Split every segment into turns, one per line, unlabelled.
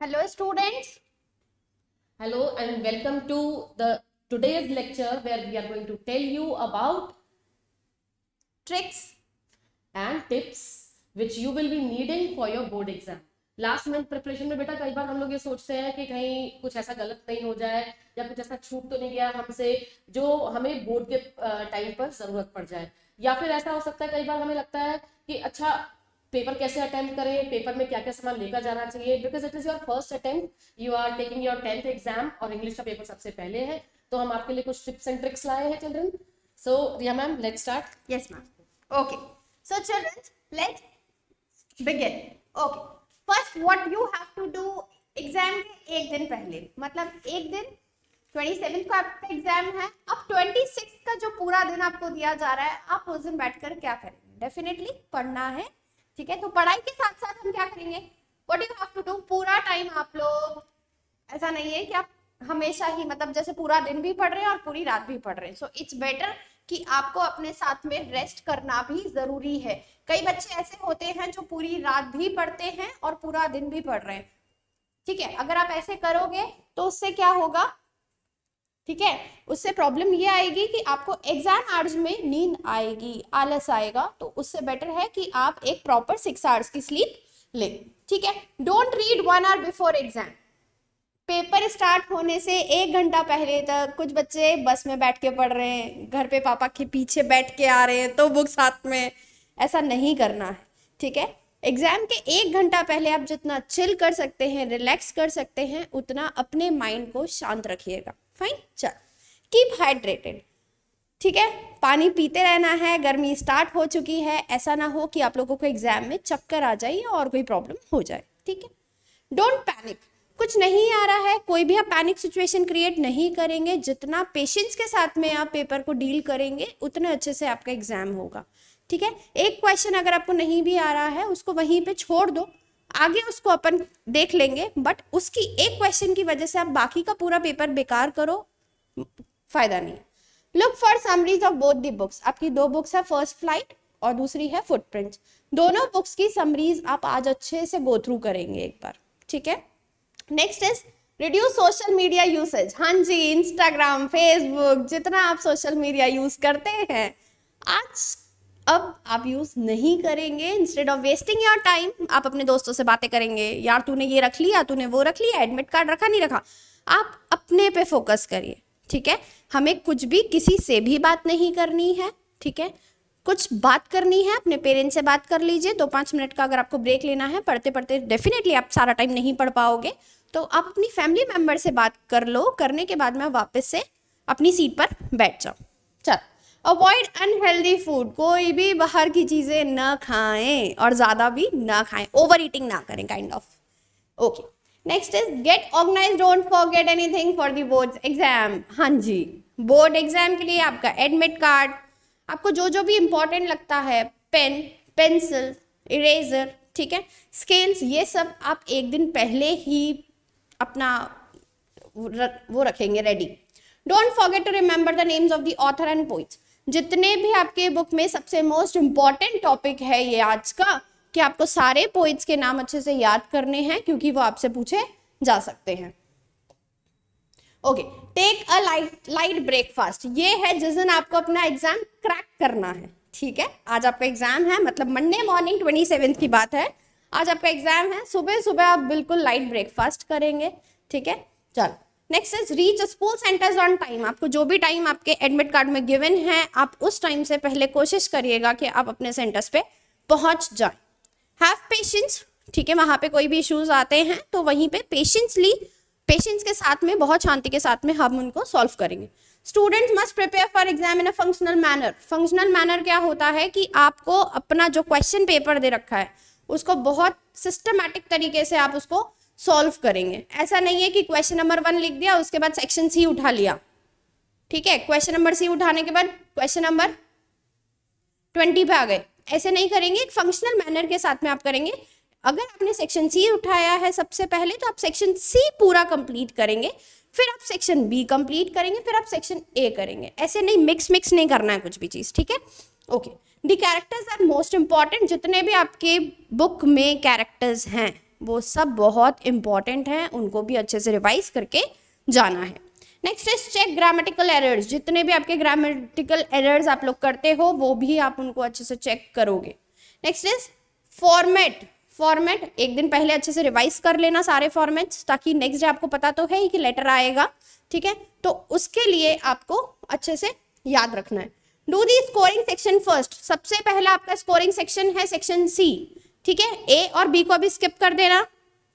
Hello students.
Hello and welcome to the today's lecture where we are going to tell you about
Tricks.
and tips which you will be needing for your board exam. Last minute preparation में बेटा कई बार हम लोग ये सोचते हैं कि कहीं कुछ ऐसा गलत नहीं हो जाए या कुछ ऐसा छूट तो नहीं गया हमसे जो हमें बोर्ड के टाइम पर जरूरत पड़ जाए, या फिर ऐसा हो सकता है कई बार हमें लगता है कि अच्छा पेपर कैसे अटेम्प्ट करें, पेपर में क्या क्या सामान लेकर जाना चाहिए, because it is your first attempt, you are taking your 10th exam और इंग्लिश का पेपर सबसे पहले है, तो हम आपके लिए कुछ टिप्स एंड ट्रिक्स लाए हैं children. So Riya ma'am, let's start.
Yes ma'am. Okay. So children, let's begin. Okay. First what you have to do, exam के एक दिन पहले, मतलब एक दिन 27 को आपका एग्जाम है. अब 26 का जो पूरा दिन आपको दिया जा रहा है, आप उस दिन बैठकर क्या करेंगे? डेफिनेटली पढ़ना है. ठीक है, तो पढ़ाई के साथ साथ हम क्या करेंगे? What you have to do, पूरा टाइम आप लोग, ऐसा नहीं है कि आप हमेशा ही मतलब जैसे पूरा दिन भी पढ़ रहे हैं और पूरी रात भी पढ़ रहे हैं. सो इट्स बेटर कि आपको अपने साथ में रेस्ट करना भी जरूरी है. कई बच्चे ऐसे होते हैं जो पूरी रात भी पढ़ते हैं और पूरा दिन भी पढ़ रहे हैं. ठीक है, अगर आप ऐसे करोगे तो उससे क्या होगा? ठीक है, उससे प्रॉब्लम ये आएगी कि आपको एग्जाम आवर्स में नींद आएगी, आलस आएगा. तो उससे बेटर है कि आप एक प्रॉपर 6 आवर्स की स्लीप ले. ठीक है, don't read 1 hour before exam. Paper start होने से 1 घंटा पहले तक कुछ बच्चे बस में बैठ के पढ़ रहे हैं, घर पे पापा के पीछे बैठ के आ रहे हैं तो बुक साथ में, ऐसा नहीं करना है. ठीक है, एग्जाम के 1 घंटा पहले आप जितना चिल कर सकते हैं, रिलैक्स कर सकते हैं, उतना अपने माइंड को शांत रखिएगा. फाइन, चल, कीप हाइड्रेटेड. ठीक है, पानी पीते रहना है. गर्मी स्टार्ट हो चुकी है, ऐसा ना हो कि आप लोगों को एग्जाम में चक्कर आ जाए और कोई प्रॉब्लम हो जाए. ठीक है, डोंट पैनिक. कुछ नहीं आ रहा है, कोई भी आप पैनिक सिचुएशन क्रिएट नहीं करेंगे. जितना पेशेंस के साथ में आप पेपर को डील करेंगे उतने अच्छे से आपका एग्जाम होगा. ठीक है, एक क्वेश्चन अगर आपको नहीं भी आ रहा है उसको वहीं पे छोड़ दो, आगे उसको अपन देख लेंगे. बट उसकी एक क्वेश्चन की वजह से आप बाकी का पूरा पेपर बेकार करो, फायदा नहीं. Look for summaries of both the books. आपकी 2 बुक्स है, फर्स्ट फ्लाइट और दूसरी है फुटप्रिंट्स. दोनों बुक्स की समरीज आप आज अच्छे से गो थ्रू करेंगे एक बार. ठीक है, next is reduce social media usage. हाँ जी, इंस्टाग्राम, फेसबुक, जितना आप सोशल मीडिया यूज करते हैं आज अब आप यूज नहीं करेंगे. Instead of wasting your time आप अपने दोस्तों से बातें करेंगे, यार तूने ये रख लिया, तूने वो रख लिया, एडमिट कार्ड रखा नहीं रखा. आप अपने पे फोकस करिए. ठीक है, हमें कुछ भी किसी से भी बात नहीं करनी है. ठीक है, कुछ बात करनी है अपने पेरेंट्स से बात कर लीजिए. 2-5 मिनट का अगर आपको ब्रेक लेना है, पढ़ते पढ़ते डेफिनेटली आप सारा टाइम नहीं पढ़ पाओगे, तो आप अपनी फैमिली मेंबर से बात कर लो. करने के बाद में वापस से अपनी सीट पर बैठ जाओ. चल, अवॉइड अनहेल्दी फूड. कोई भी बाहर की चीज़ें ना खाएं और ज़्यादा भी ना खाएं, ओवर ईटिंग ना करें kind of. Okay, next is get organise. Don't forget anything for the board exam. हाँ जी, बोर्ड एग्जाम के लिए आपका एडमिट कार्ड, आपको जो जो भी इंपॉर्टेंट लगता है, पेन, पेंसिल, इरेजर, ठीक है, स्केल्स, ये सब आप एक दिन पहले ही अपना वो रखेंगे ready. Don't forget to remember the names of the author and poets. जितने भी आपके बुक में सबसे मोस्ट इंपॉर्टेंट टॉपिक है ये आज का, कि आपको सारे पोइट्स के नाम अच्छे से याद करने हैं क्योंकि वो आपसे पूछे जा सकते हैं. Okay, take a light breakfast. ये है जिस दिन आपको अपना एग्जाम क्रैक करना है. ठीक है, आज आपका एग्जाम है, मतलब मंडे मॉर्निंग 27 की बात है, आज आपका एग्जाम है. सुबह सुबह आप बिल्कुल लाइट ब्रेकफास्ट करेंगे. ठीक है, चलो, next is reach school centres on time. आपको जो भी टाइम आपके एडमिट कार्ड में गिवन है, आप उस टाइम से पहले कोशिश करिएगा कि आप अपने सेंटर्स पे पहुंच जाएं. Have patience. ठीक है, वहां पे कोई भी इश्यूज आते हैं तो वहीं पे पेशेंस के साथ में, बहुत शांति के साथ में हम उनको सॉल्व करेंगे. Students must prepare for exam in a functional manner. Functional manner क्या होता है कि आपको अपना जो क्वेश्चन पेपर दे रखा है उसको बहुत सिस्टमैटिक तरीके से आप उसको सॉल्व करेंगे. ऐसा नहीं है कि क्वेश्चन नंबर 1 लिख दिया, उसके बाद सेक्शन सी उठा लिया. ठीक है, क्वेश्चन नंबर सी उठाने के बाद क्वेश्चन नंबर 20 पे आ गए. ऐसे नहीं करेंगे, एक फंक्शनल मैनर के साथ में आप करेंगे. अगर आपने सेक्शन सी उठाया है सबसे पहले, तो आप सेक्शन सी पूरा कंप्लीट करेंगे, फिर आप सेक्शन बी कंप्लीट करेंगे, फिर आप सेक्शन ए करेंगे. ऐसे नहीं मिक्स नहीं करना है कुछ भी चीज़. ठीक है, okay. The characters are most important. जितने भी आपके बुक में कैरेक्टर्स हैं वो सब बहुत इंपॉर्टेंट हैं, उनको भी अच्छे से रिवाइज करके जाना है। Next is check grammatical errors, जितने भी आपके ग्रामेटिकल एरर्स आप लोग करते हो वो भी आप उनको अच्छे से चेक करोगे। नेक्स्ट इज फॉर्मेट एक दिन पहले अच्छे से रिवाइज कर लेना सारे फॉर्मेट्स, ताकि नेक्स्ट डे आपको पता तो है ही कि लेटर आएगा, ठीक है, तो उसके लिए आपको अच्छे से याद रखना है। Do the scoring section first, सबसे पहला आपका स्कोरिंग सेक्शन है सेक्शन सी, ठीक है, ए और बी को अभी स्किप कर देना,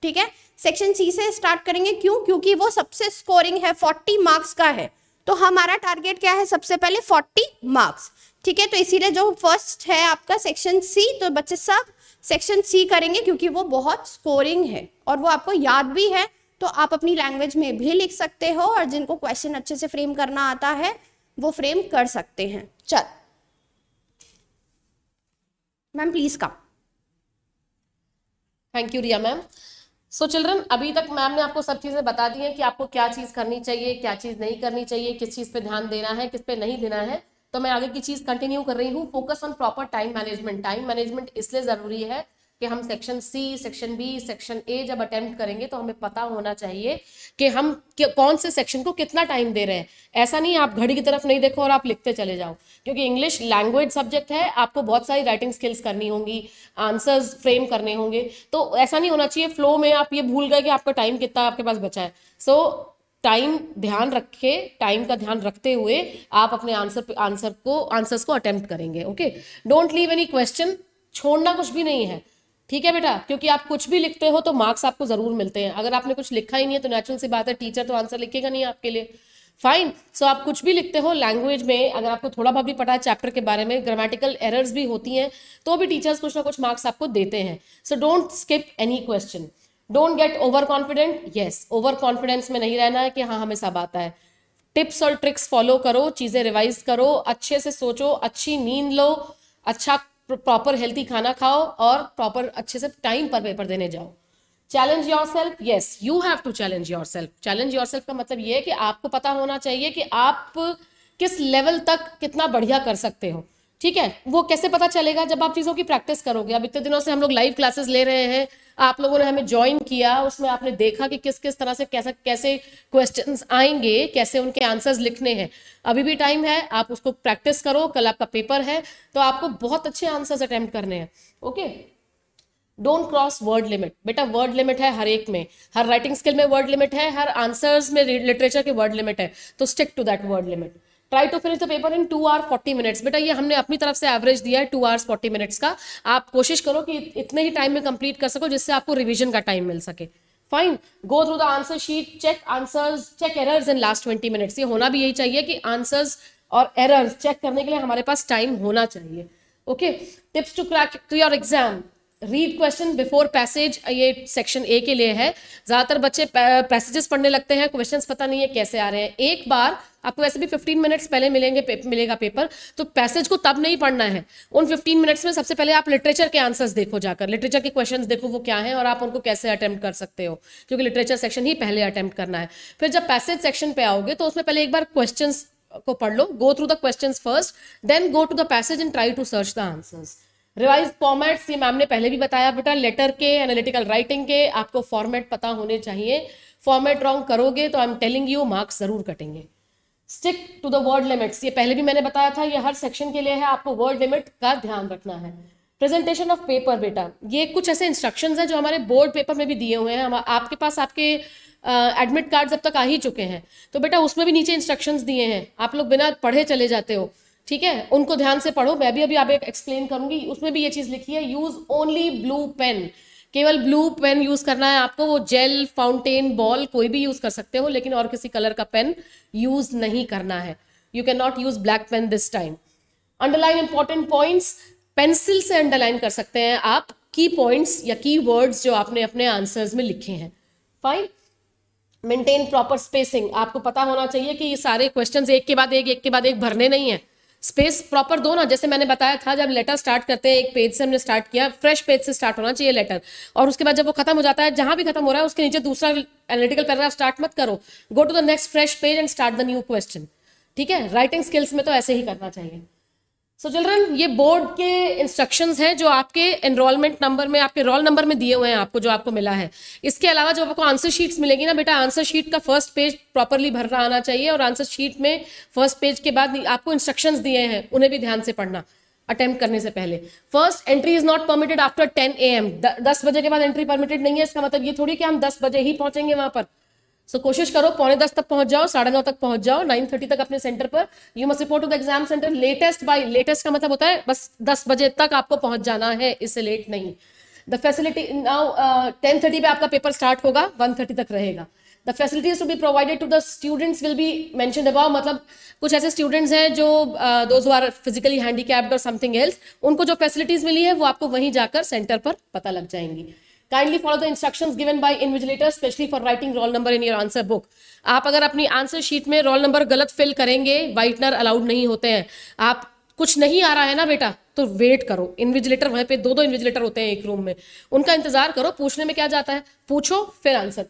ठीक है, सेक्शन सी से स्टार्ट करेंगे। क्यों? क्योंकि वो सबसे स्कोरिंग है, 40 मार्क्स का है, तो हमारा टारगेट क्या है, सबसे पहले 40 मार्क्स, ठीक है, तो इसीलिए जो फर्स्ट है आपका सेक्शन सी, तो बच्चे सब सेक्शन सी करेंगे क्योंकि वो बहुत स्कोरिंग है और वो आपको याद भी है, तो आप अपनी लैंग्वेज में भी लिख सकते हो और जिनको क्वेश्चन अच्छे से फ्रेम करना आता है वो फ्रेम कर सकते हैं। चल ma'am please come.
Thank you Riya ma'am. So children, अभी तक मैम ने आपको सब चीजें बता दी हैं कि आपको क्या चीज करनी चाहिए, क्या चीज नहीं करनी चाहिए, किस चीज पे ध्यान देना है, किस पे नहीं देना है। तो मैं आगे की चीज कंटिन्यू कर रही हूँ, focus on proper time management. Time management इसलिए जरूरी है कि हम section C, section B, section A जब अटेम्प्ट करेंगे तो हमें पता होना चाहिए कि हम कौन से सेक्शन को कितना टाइम दे रहे हैं। ऐसा नहीं आप घड़ी की तरफ नहीं देखो और आप लिखते चले जाओ, क्योंकि इंग्लिश लैंग्वेज सब्जेक्ट है, आपको बहुत सारी राइटिंग स्किल्स करनी होंगी, आंसर्स फ्रेम करने होंगे, तो ऐसा नहीं होना चाहिए फ्लो में आप ये भूल गए कि आपका टाइम कितना आपके पास बचा है। सो टाइम ध्यान रखे, टाइम का ध्यान रखते हुए आप अपने आंसर्स को अटेम्प्ट करेंगे। Okay, don't leave any question, छोड़ना कुछ भी नहीं है, ठीक है बेटा, क्योंकि आप कुछ भी लिखते हो तो मार्क्स आपको जरूर मिलते हैं। अगर आपने कुछ लिखा ही नहीं है तो नेचुरल सी बात है टीचर तो आंसर लिखेगा नहीं आपके लिए। फाइन, सो आप कुछ भी लिखते हो लैंग्वेज में, अगर आपको थोड़ा बहुत भी पता है चैप्टर के बारे में, ग्रामेटिकल एरर्स भी होती हैं तो भी टीचर्स कुछ ना कुछ मार्क्स आपको देते हैं। So don't skip any question, don't get over confident. Yes, over confidence में नहीं रहना है कि हाँ हमें सब आता है। टिप्स और ट्रिक्स फॉलो करो, चीजें रिवाइज करो, अच्छे से सोचो, अच्छी नींद लो, अच्छा प्रॉपर हेल्थी खाना खाओ और प्रॉपर अच्छे से टाइम पर पेपर देने जाओ। Challenge yourself, yes you have to challenge yourself. Challenge yourself का मतलब ये है कि आपको पता होना चाहिए कि आप किस लेवल तक कितना बढ़िया कर सकते हो, ठीक है। वो कैसे पता चलेगा? जब आप चीजों की प्रैक्टिस करोगे। अब इतने दिनों से हम लोग लाइव क्लासेस ले रहे हैं, आप लोगों ने हमें ज्वाइन किया, उसमें आपने देखा कि किस किस तरह से कैसे क्वेश्चंस आएंगे, कैसे उनके आंसर्स लिखने हैं। अभी भी टाइम है, आप उसको प्रैक्टिस करो, कल आपका पेपर है तो आपको बहुत अच्छे आंसर्स अटेम्प्ट करने हैं। Okay, don't cross word limit. बेटा वर्ड लिमिट है हर एक में, हर राइटिंग स्किल में वर्ड लिमिट है, हर आंसर्स में लिटरेचर के वर्ड लिमिट है, तो stick to that word limit. Try to finish the paper in 2 hours 40 minutes। बेटा ये हमने अपनी तरफ से एवरेज दिया है 2 hours 40 minutes का, आप कोशिश करो कि इतने ही टाइम में कंप्लीट कर सको जिससे आपको रिवीजन का टाइम मिल सके। Fine, go through the answer sheet, check answers, check errors in last 20 minutes। ये होना भी यही चाहिए कि आंसर्स और एरर्स चेक करने के लिए हमारे पास टाइम होना चाहिए। Okay, tips to crack your exam, read question before passage. ये सेक्शन ए के लिए है। ज्यादातर बच्चे पैसेजेस पढ़ने लगते हैं, क्वेश्चंस पता नहीं है कैसे आ रहे हैं। एक बार आपको वैसे भी 15 मिनट्स पहले मिलेगा पेपर, तो पैसेज को तब नहीं पढ़ना है। उन 15 मिनट्स में सबसे पहले आप लिटरेचर के आंसर्स देखो, जाकर लिटरेचर के क्वेश्चंस देखो वो क्या है और आप उनको कैसे अटेम्प्ट कर सकते हो, क्योंकि लिटरेचर सेक्शन ही पहले अटेम्प्ट करना है। फिर जब पैसेज सेक्शन पे आओगे तो उसमें पहले एक बार क्वेश्चंस को पढ़ लो, go through the questions first, then go to the passage and try to search the answers. Revise formats, ये मैम ने पहले भी बताया बेटा, लेटर के, एनालिटिकल राइटिंग के आपको फॉर्मेट पता होने चाहिए। फॉर्मेट रॉन्ग करोगे तो I am telling you marks जरूर कटेंगे। Stick to the word limits, ये पहले भी मैंने बताया था, ये हर सेक्शन के लिए है, आपको वर्ड लिमिट का ध्यान रखना है। प्रेजेंटेशन ऑफ पेपर, बेटा ये कुछ ऐसे इंस्ट्रक्शंस हैं जो हमारे बोर्ड पेपर में भी दिए हुए हैं। आपके पास आपके एडमिट कार्ड अब तक आ ही चुके हैं, तो बेटा उसमें भी नीचे इंस्ट्रक्शंस दिए हैं, आप लोग बिना पढ़े चले जाते हो, ठीक है, उनको ध्यान से पढ़ो। मैं भी अभी आप एक्सप्लेन करूंगी, उसमें भी ये चीज लिखी है, यूज ओनली ब्लू पेन, केवल ब्लू पेन यूज करना है आपको। वो जेल, फाउंटेन, बॉल कोई भी यूज कर सकते हो, लेकिन और किसी कलर का पेन यूज नहीं करना है। You can not use black pen this time. Underline important points, pencil से अंडरलाइन कर सकते हैं आप की पॉइंट्स या की वर्ड्स जो आपने अपने आंसर्स में लिखे हैं। फाइन, मेंटेन प्रॉपर स्पेसिंग, आपको पता होना चाहिए कि ये सारे क्वेश्चंस एक के बाद एक भरने नहीं है, स्पेस प्रॉपर दो ना। जैसे मैंने बताया था, जब लेटर स्टार्ट करते हैं, एक पेज से हमने स्टार्ट किया, फ्रेश पेज से स्टार्ट होना चाहिए लेटर, और उसके बाद जब वो खत्म हो जाता है, जहां भी खत्म हो रहा है उसके नीचे दूसरा एनालिटिकल पैराग्राफ स्टार्ट मत करो, go to the next fresh page and start the new question, ठीक है। राइटिंग स्किल्स में तो ऐसे ही करना चाहिए। सो चिल्ड्रन, ये बोर्ड के इंस्ट्रक्शंस हैं जो आपके एनरोलमेंट नंबर में, आपके रोल नंबर में दिए हुए हैं आपको, जो आपको मिला है। इसके अलावा जो आपको आंसर शीट्स मिलेगी ना बेटा, आंसर शीट का फर्स्ट पेज प्रॉपरली भरना आना चाहिए, और आंसर शीट में फर्स्ट पेज के बाद आपको इंस्ट्रक्शंस दिए हैं, उन्हें भी ध्यान से पढ़ना अटेम्प्ट करने से पहले। First, entry is not permitted after 10 AM। 10 बजे के बाद एंट्री परमिटेड नहीं है। इसका मतलब ये थोड़ी कि हम 10 बजे ही पहुंचेंगे वहां पर। सो कोशिश करो 9:45 तक पहुंच जाओ, 9:30 तक पहुंच जाओ, 9:30 तक अपने सेंटर पर। You must report to the exam centre latest by, latest का मतलब होता है बस 10 बजे तक आपको पहुंच जाना है, इससे लेट नहीं। द फैसिलिटी नाउ 10:30 पे आपका पेपर स्टार्ट होगा, 1:30 तक रहेगा। The facilities to be provided to the students will be mentioned above. मतलब कुछ ऐसे स्टूडेंट्स हैं जो those who are physically handicapped और समथिंग एल्स, उनको जो फैसिलिटीज मिली है वो आपको वहीं जाकर सेंटर पर पता लग जाएंगी। Kindly follow the instructions given by invigilator, especially for writing roll number in your answer book. आप अगर अपनी आंसर शीट में रोल नंबर गलत फिल करेंगे, व्हाइटनर अलाउड नहीं होते हैं। आप कुछ नहीं आ रहा है ना बेटा, तो वेट करो। इन्विजिलेटर वहां पे 2-2 इन्विजिलेटर होते हैं एक रूम में, उनका इंतजार करो। पूछने में क्या जाता है, पूछो फिर आंसर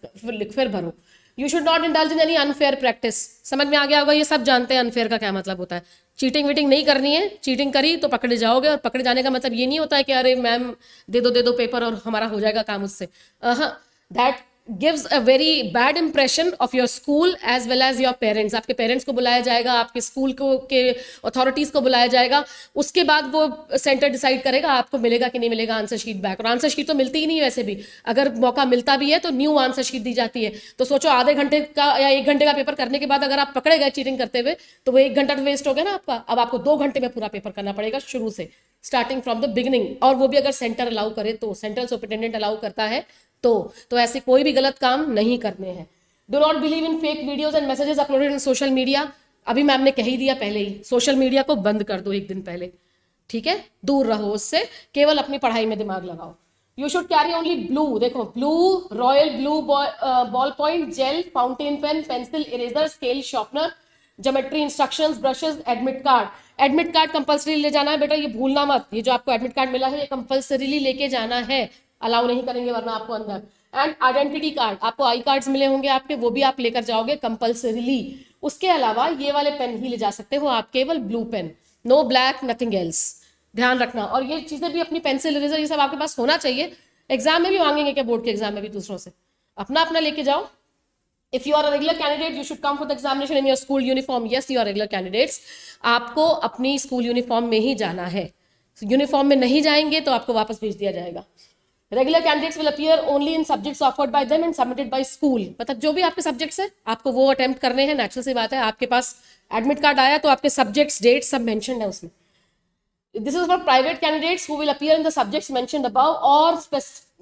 फिर भरो। You should not indulge in any unfair practice. समझ में आ गया होगा, ये सब जानते हैं अनफेयर का क्या मतलब होता है। चीटिंग वीटिंग नहीं करनी है, चीटिंग करी तो पकड़े जाओगे, और पकड़े जाने का मतलब ये नहीं होता है कि अरे मैम दे दो पेपर और हमारा हो जाएगा काम उससे। That gives a very bad impression of your school as well as your parents. आपके पेरेंट्स को बुलाया जाएगा, आपके स्कूल को के अथॉरिटीज को बुलाया जाएगा, उसके बाद वो सेंटर डिसाइड करेगा आपको मिलेगा कि नहीं मिलेगा आंसर शीट बैक। और आंसर शीट तो मिलती ही नहीं है वैसे भी, अगर मौका मिलता भी है तो न्यू आंसर शीट दी जाती है। तो सोचो आधे घंटे का या 1 घंटे का पेपर करने के बाद अगर आप पकड़े गए चीटिंग करते हुए, तो वो 1 घंटा तो वेस्ट हो गया ना आपका। अब आपको 2 घंटे में पूरा पेपर करना पड़ेगा शुरू से, स्टार्टिंग फ्रॉम द बिगिनिंग। और वो भी अगर सेंटर अलाउ करे तो, सेंट्रल सुपरिटेंडेंट अलाउ करता है तो ऐसे कोई भी गलत काम नहीं करने हैं। Do not believe in fake videos and messages uploaded in social media. अभी मैम ने कह ही दिया पहले ही, सोशल मीडिया को बंद कर दो 1 दिन पहले, ठीक है, दूर रहो उससे, केवल अपनी पढ़ाई में दिमाग लगाओ। You should carry only blue, देखो blue, royal blue ball point, gel, fountain pen, pencil, eraser, scale, sharpener, geometry instructions, brushes, admit card. Admit card compulsory ले जाना है बेटा, ये भूलना मत। ये जो आपको एडमिट कार्ड मिला है ये कंपल्सरीली लेके जाना है, अलाउ नहीं करेंगे वरना आपको अंदर। एंड आइडेंटिटी कार्ड, आपको आई कार्ड्स मिले होंगे आपके, वो भी आप लेकर जाओगे कंपल्सरीली। उसके अलावा ये वाले पेन ही ले जा सकते हो आप, केवल blue pen, no black, nothing else, ध्यान रखना। और ये चीजें भी अपनी पेंसिल, इरेजर, ये सब आपके पास होना चाहिए। एग्जाम में भी मांगेंगे क्या, बोर्ड के एग्जाम में भी दूसरों से, अपना अपना लेके जाओ। If you are a regular candidate, you should come for the examination in your school uniform. Yes, you are regular candidates. आपको अपनी स्कूल यूनिफॉर्म में ही जाना है। यूनिफॉर्म में नहीं जाएंगे तो आपको वापस भेज दिया जाएगा। Regular candidates will appear only in subjects offered by them and submitted by school. मतलब जो भी आपके सब्जेक्ट्स है आपको वो अटेम्प्ट करने हैं, नेचुरल सी बात है। आपके पास एडमिट कार्ड आया तो आपके सब्जेक्ट्स, डेट सब मेंशन्ड है उसमें। This is for private candidates who will appear in the subjects mentioned above or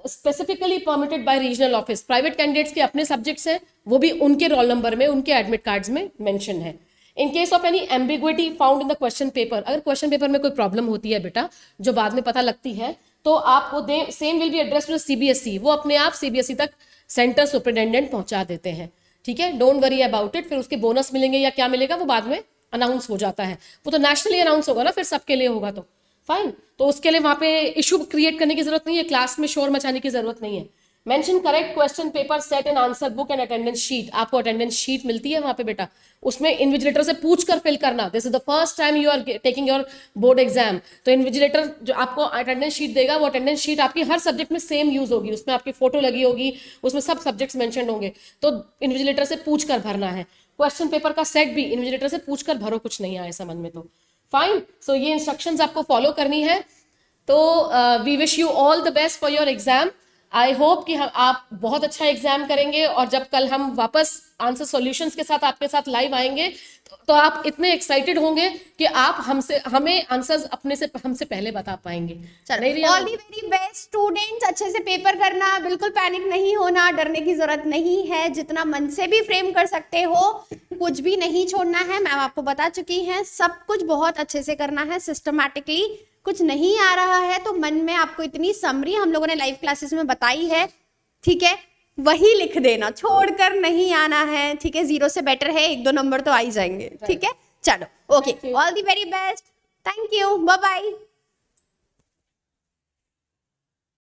specifically permitted by regional office. Private candidates के अपने सब्जेक्ट्स हैं, वो भी उनके रोल नंबर में, उनके एडमिट कार्ड्स में मेंशन है। In case of any ambiguity found in the question paper, अगर क्वेश्चन पेपर में कोई प्रॉब्लम होती है बेटा जो बाद में पता लगती है, तो आपको same will be address to CBSE, वो अपने आप CBSE तक सेंटर सुपरिटेंडेंट पहुंचा देते हैं, ठीक है। Don't worry about it. फिर उसके बोनस मिलेंगे या क्या मिलेगा वो बाद में अनाउंस हो जाता है, वो तो नेशनली अनाउंस होगा ना, फिर सबके लिए होगा तो फाइन। तो उसके लिए वहां पे इशू क्रिएट करने की जरूरत नहीं है, क्लास में शोर मचाने की जरूरत नहीं है। Mention correct question paper set and answer book and attendance sheet, आपको अटेंडेंस शीट मिलती है वहां पे बेटा, उसमें इन्विजिलेटर से पूछ कर फिल करना। This is the first time you are taking your board exam, तो इन्विजिलेटर जो आपको अटेंडेंस शीट देगा, वो अटेंडेंस शीट आपकी हर सब्जेक्ट में सेम यूज होगी, उसमें आपकी फोटो लगी होगी, उसमें सब सब्जेक्ट्स मेंशन होंगे, तो इन्विजिलेटर से पूछ कर भरना है। क्वेश्चन पेपर का सेट भी इन्विजिलेटर से पूछ कर भरो, कुछ नहीं आए समझ में तो फाइन। सो ये इंस्ट्रक्शंस आपको फॉलो करनी है। तो we wish you all the best for your exam. I hope कि आप बहुत अच्छा एग्जाम करेंगे, और जब कल हम वापस आंसर सॉल्यूशंस के साथ आपके साथ लाइव आएंगे तो आप इतने एक्साइटेड होंगे कि आप हमें आंसर्स हमसे पहले बता पाएंगे।
All the very best students, अच्छे से पेपर करना, बिल्कुल पैनिक नहीं होना, डरने की जरूरत नहीं है, जितना मन से भी फ्रेम कर सकते हो, कुछ भी नहीं छोड़ना है। मैम आपको बता चुकी हैं, सब कुछ बहुत अच्छे से करना है सिस्टमैटिकली। कुछ नहीं आ रहा है तो मन में आपको इतनी समरी हम लोगों ने लाइव क्लासेस में बताई है, ठीक है, वही लिख देना, छोड़कर नहीं आना है, ठीक है। 0 से बेटर है 1-2 नंबर तो आ ही जाएंगे, ठीक है। चलो okay, all the very best, thank you, bye bye.